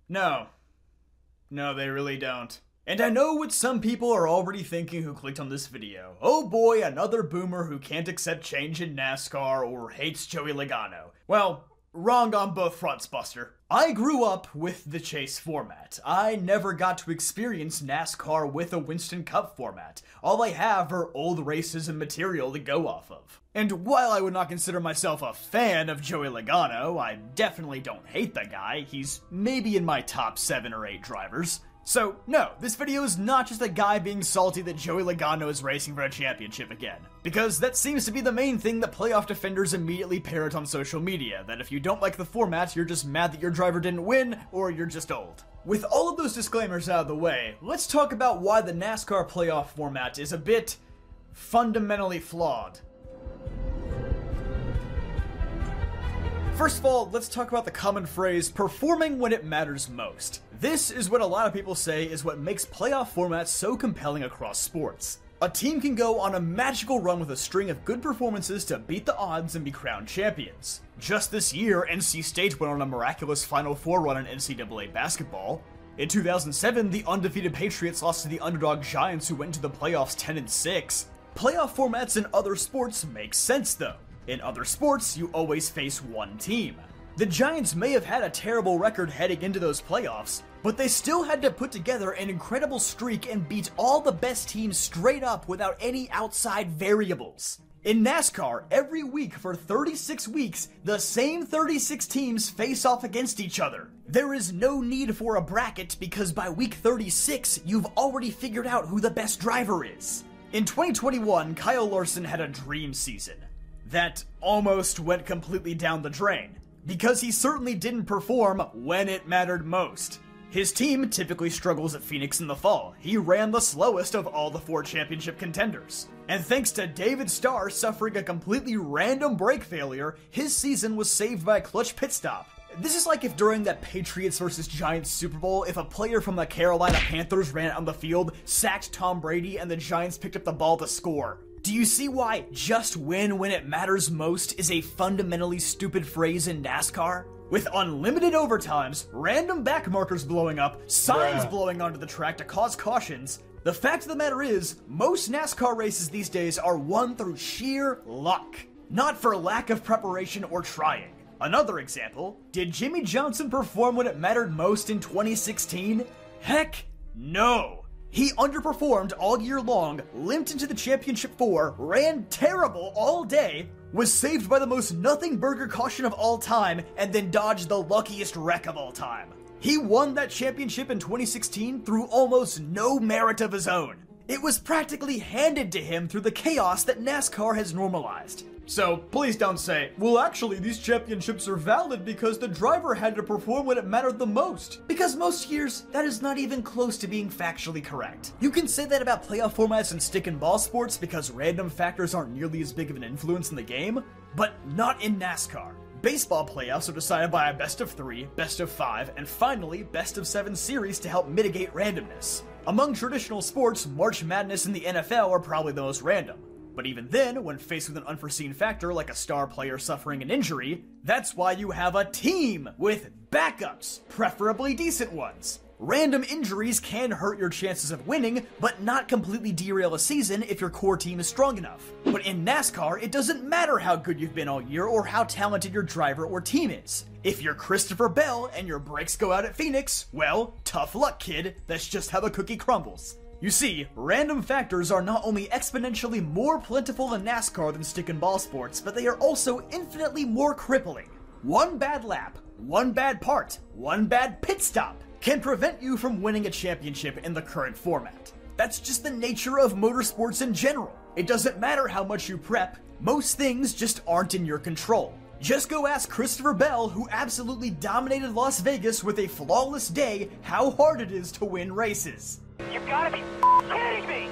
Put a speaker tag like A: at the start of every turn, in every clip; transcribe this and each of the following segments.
A: No. No, they really don't. And I know what some people are already thinking who clicked on this video. Oh boy, another boomer who can't accept change in NASCAR or hates Joey Logano. Well, wrong on both fronts, Buster. I grew up with the chase format. I never got to experience NASCAR with a Winston Cup format. All I have are old races and material to go off of. And while I would not consider myself a fan of Joey Logano, I definitely don't hate the guy. He's maybe in my top 7 or 8 drivers. So, no, this video is not just a guy being salty that Joey Logano is racing for a championship again. Because that seems to be the main thing that playoff defenders immediately parrot on social media, that if you don't like the format, you're just mad that your driver didn't win, or you're just old. With all of those disclaimers out of the way, let's talk about why the NASCAR playoff format is a bit fundamentally flawed. First of all, let's talk about the common phrase, performing when it matters most. This is what a lot of people say is what makes playoff formats so compelling across sports. A team can go on a magical run with a string of good performances to beat the odds and be crowned champions. Just this year, NC State went on a miraculous Final Four run in NCAA basketball. In 2007, the undefeated Patriots lost to the underdog Giants who went into the playoffs 10-6. Playoff formats in other sports make sense though. In other sports, you always face one team. The Giants may have had a terrible record heading into those playoffs, but they still had to put together an incredible streak and beat all the best teams straight up without any outside variables. In NASCAR, every week for 36 weeks, the same 36 teams face off against each other. There is no need for a bracket because by week 36, you've already figured out who the best driver is. In 2021, Kyle Larson had a dream season that almost went completely down the drain, because he certainly didn't perform when it mattered most. His team typically struggles at Phoenix in the fall. He ran the slowest of all the 4 championship contenders. And thanks to David Starr suffering a completely random brake failure, his season was saved by a clutch pit stop. This is like if during that Patriots vs. Giants Super Bowl, if a player from the Carolina Panthers ran out on the field, sacked Tom Brady, and the Giants picked up the ball to score. Do you see why just win when it matters most is a fundamentally stupid phrase in NASCAR? With unlimited overtimes, random back markers blowing up, signs blowing onto the track to cause cautions, the fact of the matter is, most NASCAR races these days are won through sheer luck, not for lack of preparation or trying. Another example, did Jimmy Johnson perform when it mattered most in 2016? Heck no! He underperformed all year long, limped into the championship 4, ran terrible all day, was saved by the most nothing burger caution of all time, and then dodged the luckiest wreck of all time. He won that championship in 2016 through almost no merit of his own. It was practically handed to him through the chaos that NASCAR has normalized. So please don't say, well actually these championships are valid because the driver had to perform when it mattered the most. Because most years, that is not even close to being factually correct. You can say that about playoff formats in stick and ball sports because random factors aren't nearly as big of an influence in the game, but not in NASCAR. Baseball playoffs are decided by a best of 3, best of 5, and finally best of 7 series to help mitigate randomness. Among traditional sports, March Madness and the NFL are probably the most random. But even then, when faced with an unforeseen factor like a star player suffering an injury, that's why you have a team with backups, preferably decent ones. Random injuries can hurt your chances of winning, but not completely derail a season if your core team is strong enough. But in NASCAR, it doesn't matter how good you've been all year or how talented your driver or team is. If you're Christopher Bell and your brakes go out at Phoenix, well, tough luck, kid. That's just how the cookie crumbles. You see, random factors are not only exponentially more plentiful in NASCAR than stick and ball sports, but they are also infinitely more crippling. One bad lap, one bad part, one bad pit stop can prevent you from winning a championship in the current format. That's just the nature of motorsports in general. It doesn't matter how much you prep, most things just aren't in your control. Just go ask Christopher Bell, who absolutely dominated Las Vegas with a flawless day, how hard it is to win races.
B: You've got to be kidding me!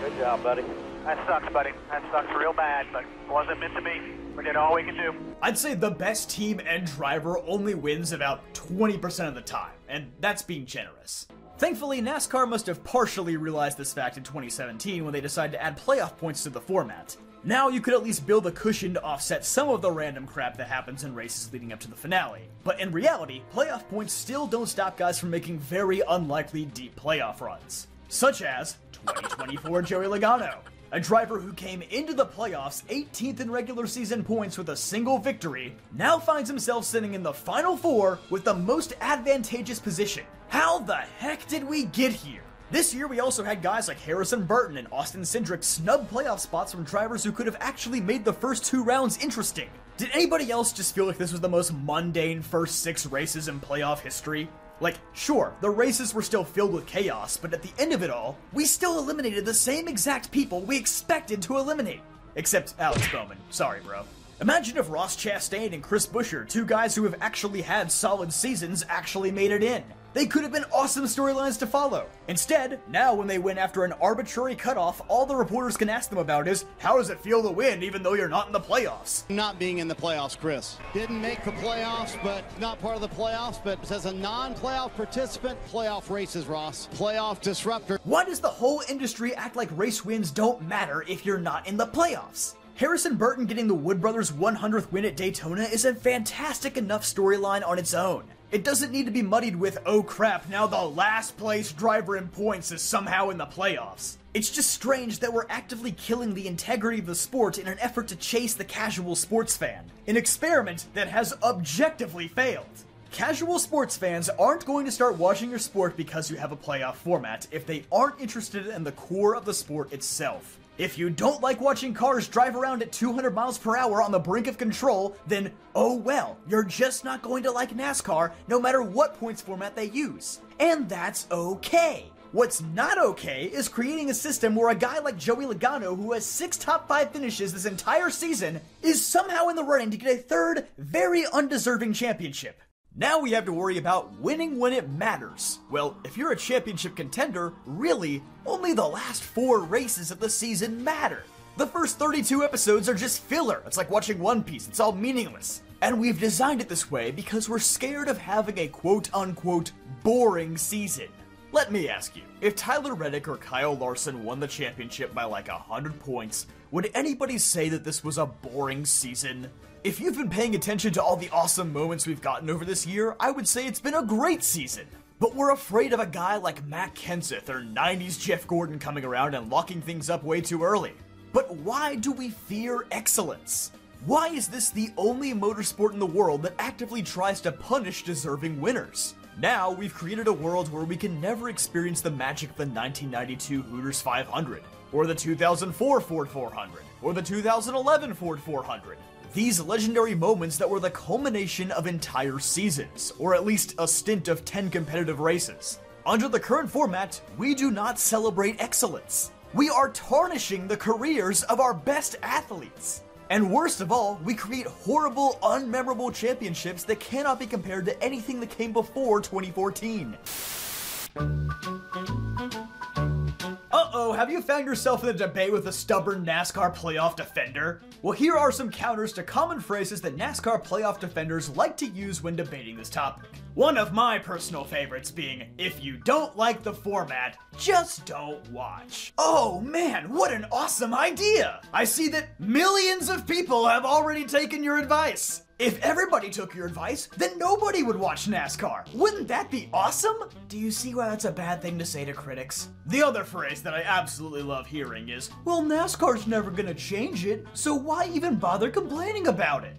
C: Good job, buddy.
B: That sucks, buddy. That sucks real bad, but wasn't meant to be. We did all we can do.
A: I'd say the best team and driver only wins about 20% of the time, and that's being generous. Thankfully, NASCAR must have partially realized this fact in 2017 when they decided to add playoff points to the format. Now you could at least build a cushion to offset some of the random crap that happens in races leading up to the finale. But in reality, playoff points still don't stop guys from making very unlikely deep playoff runs. Such as 2024 Joey Logano, a driver who came into the playoffs 18th in regular season points with a single victory, now finds himself sitting in the final four with the most advantageous position. How the heck did we get here? This year we also had guys like Harrison Burton and Austin Cindric snub playoff spots from drivers who could have actually made the first 2 rounds interesting. Did anybody else just feel like this was the most mundane first 6 races in playoff history? Like, sure, the races were still filled with chaos, but at the end of it all, we still eliminated the same exact people we expected to eliminate. Except Alex Bowman. Sorry, bro. Imagine if Ross Chastain and Chris Buescher, 2 guys who have actually had solid seasons, actually made it in. They could have been awesome storylines to follow. Instead, now when they win after an arbitrary cutoff, all the reporters can ask them about is, how does it feel to win even though you're not in the playoffs?
C: Not being in the playoffs, Chris. Didn't make the playoffs, but not part of the playoffs, but as a non-playoff participant, playoff races, Ross. Playoff disruptor.
A: Why does the whole industry act like race wins don't matter if you're not in the playoffs? Harrison Burton getting the Wood Brothers' 100th win at Daytona is a fantastic enough storyline on its own. It doesn't need to be muddied with, oh crap, now the last place driver in points is somehow in the playoffs. It's just strange that we're actively killing the integrity of the sport in an effort to chase the casual sports fan. An experiment that has objectively failed. Casual sports fans aren't going to start watching your sport because you have a playoff format if they aren't interested in the core of the sport itself. If you don't like watching cars drive around at 200 miles per hour on the brink of control, then oh well, you're just not going to like NASCAR no matter what points format they use. And that's okay. What's not okay is creating a system where a guy like Joey Logano, who has 6 top 5 finishes this entire season, is somehow in the running to get a 3rd, very undeserving championship. Now we have to worry about winning when it matters. Well, if you're a championship contender, really, only the last 4 races of the season matter. The first 32 episodes are just filler. It's like watching One Piece, it's all meaningless. And we've designed it this way because we're scared of having a quote-unquote boring season. Let me ask you, if Tyler Reddick or Kyle Larson won the championship by like 100 points, would anybody say that this was a boring season? If you've been paying attention to all the awesome moments we've gotten over this year, I would say it's been a great season. But we're afraid of a guy like Matt Kenseth or 90s Jeff Gordon coming around and locking things up way too early. But why do we fear excellence? Why is this the only motorsport in the world that actively tries to punish deserving winners? Now we've created a world where we can never experience the magic of the 1992 Hooters 500, or the 2004 Ford 400, or the 2011 Ford 400. These legendary moments that were the culmination of entire seasons, or at least a stint of 10 competitive races. Under the current format, we do not celebrate excellence. We are tarnishing the careers of our best athletes. And worst of all, we create horrible, unmemorable championships that cannot be compared to anything that came before 2014. Uh-oh, have you found yourself in a debate with a stubborn NASCAR playoff defender? Well, here are some counters to common phrases that NASCAR playoff defenders like to use when debating this topic. One of my personal favorites being, if you don't like the format, just don't watch. Oh man, what an awesome idea! I see that millions of people have already taken your advice. If everybody took your advice, then nobody would watch NASCAR. Wouldn't that be awesome? Do you see why that's a bad thing to say to critics? The other phrase that I absolutely love hearing is, well, NASCAR's never gonna change it, so why even bother complaining about it?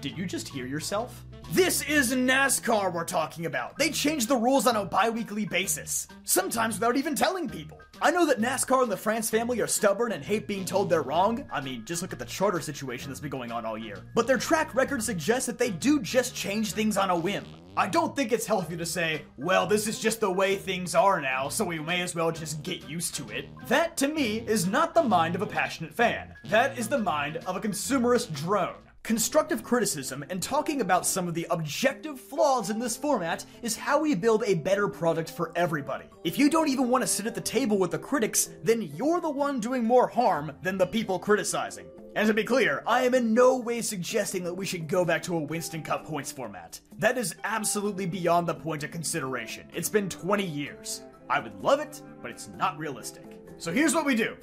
A: Did you just hear yourself? This is NASCAR we're talking about. They change the rules on a bi-weekly basis, sometimes without even telling people. I know that NASCAR and the France family are stubborn and hate being told they're wrong. I mean, just look at the charter situation that's been going on all year. But their track record suggests that they do just change things on a whim. I don't think it's healthy to say, well, this is just the way things are now, so we may as well just get used to it. That, to me, is not the mind of a passionate fan. That is the mind of a consumerist drone. Constructive criticism and talking about some of the objective flaws in this format is how we build a better product for everybody. If you don't even want to sit at the table with the critics, then you're the one doing more harm than the people criticizing. And to be clear, I am in no way suggesting that we should go back to a Winston Cup points format. That is absolutely beyond the point of consideration. It's been 20 years. I would love it, but it's not realistic. So here's what we do.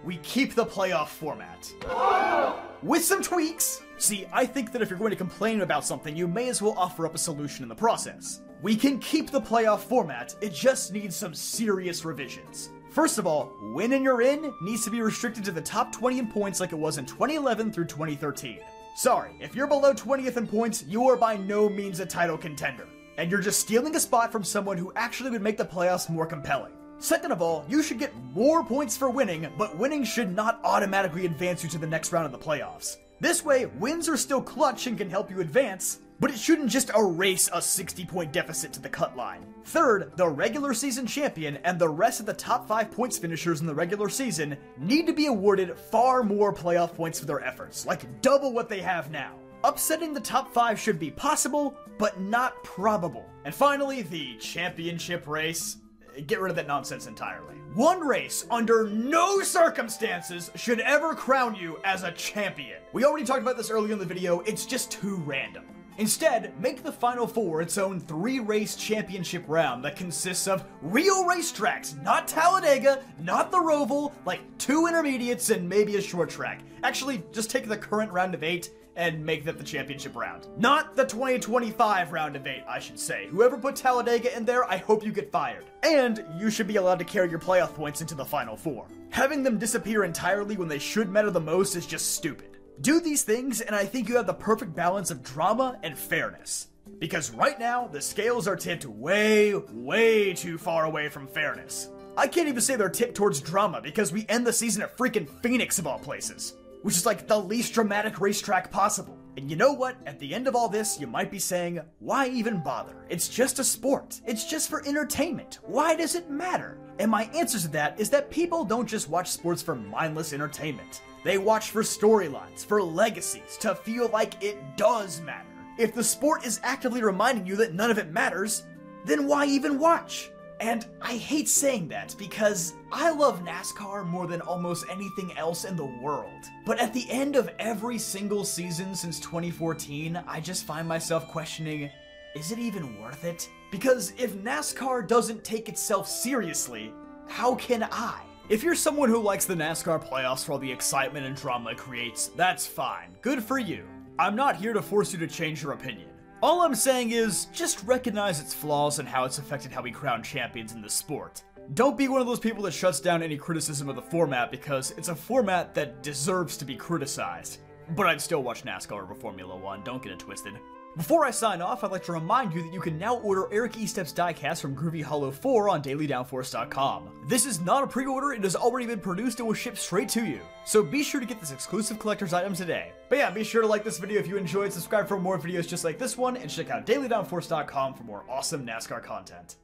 A: we keep the playoff format. With some tweaks. See, I think that if you're going to complain about something, you may as well offer up a solution in the process. We can keep the playoff format, it just needs some serious revisions. First of all, win and you're in needs to be restricted to the top 20 in points like it was in 2011 through 2013. Sorry, if you're below 20th in points, you are by no means a title contender. And you're just stealing a spot from someone who actually would make the playoffs more compelling. Second of all, you should get more points for winning, but winning should not automatically advance you to the next round of the playoffs. This way, wins are still clutch and can help you advance, but it shouldn't just erase a 60-point deficit to the cut line. Third, the regular season champion and the rest of the top 5 points finishers in the regular season need to be awarded far more playoff points for their efforts, like double what they have now. Upsetting the top 5 should be possible, but not probable. And finally, the championship race. Get rid of that nonsense entirely. One race, under no circumstances, should ever crown you as a champion. We already talked about this earlier in the video, it's just too random. Instead, make the Final Four its own 3-race championship round that consists of real racetracks, not Talladega, not the Roval, like 2 intermediates and maybe a short track. Actually, just take the current round of 8 and make that the championship round. Not the 2025 round of 8, I should say. Whoever put Talladega in there, I hope you get fired. And you should be allowed to carry your playoff points into the Final Four. Having them disappear entirely when they should matter the most is just stupid. Do these things, and I think you have the perfect balance of drama and fairness. Because right now, the scales are tipped way, way too far away from fairness. I can't even say they're tipped towards drama because we end the season at freaking Phoenix of all places, which is like the least dramatic racetrack possible. And you know what? At the end of all this, you might be saying, why even bother? It's just a sport. It's just for entertainment. Why does it matter? And my answer to that is that people don't just watch sports for mindless entertainment. They watch for storylines, for legacies, to feel like it does matter. If the sport is actively reminding you that none of it matters, then why even watch? And I hate saying that because I love NASCAR more than almost anything else in the world. But at the end of every single season since 2014, I just find myself questioning, is it even worth it? Because if NASCAR doesn't take itself seriously, how can I? If you're someone who likes the NASCAR playoffs for all the excitement and drama it creates, that's fine. Good for you. I'm not here to force you to change your opinion. All I'm saying is, just recognize its flaws and how it's affected how we crown champions in this sport. Don't be one of those people that shuts down any criticism of the format because it's a format that deserves to be criticized. But I'd still watch NASCAR over Formula 1, don't get it twisted. Before I sign off, I'd like to remind you that you can now order Eric Estep's diecast from Groovy Hollow 4 on DailyDownforce.com. This is not a pre-order, it has already been produced and will ship straight to you. So be sure to get this exclusive collector's item today. But yeah, be sure to like this video if you enjoyed, subscribe for more videos just like this one, and check out DailyDownforce.com for more awesome NASCAR content.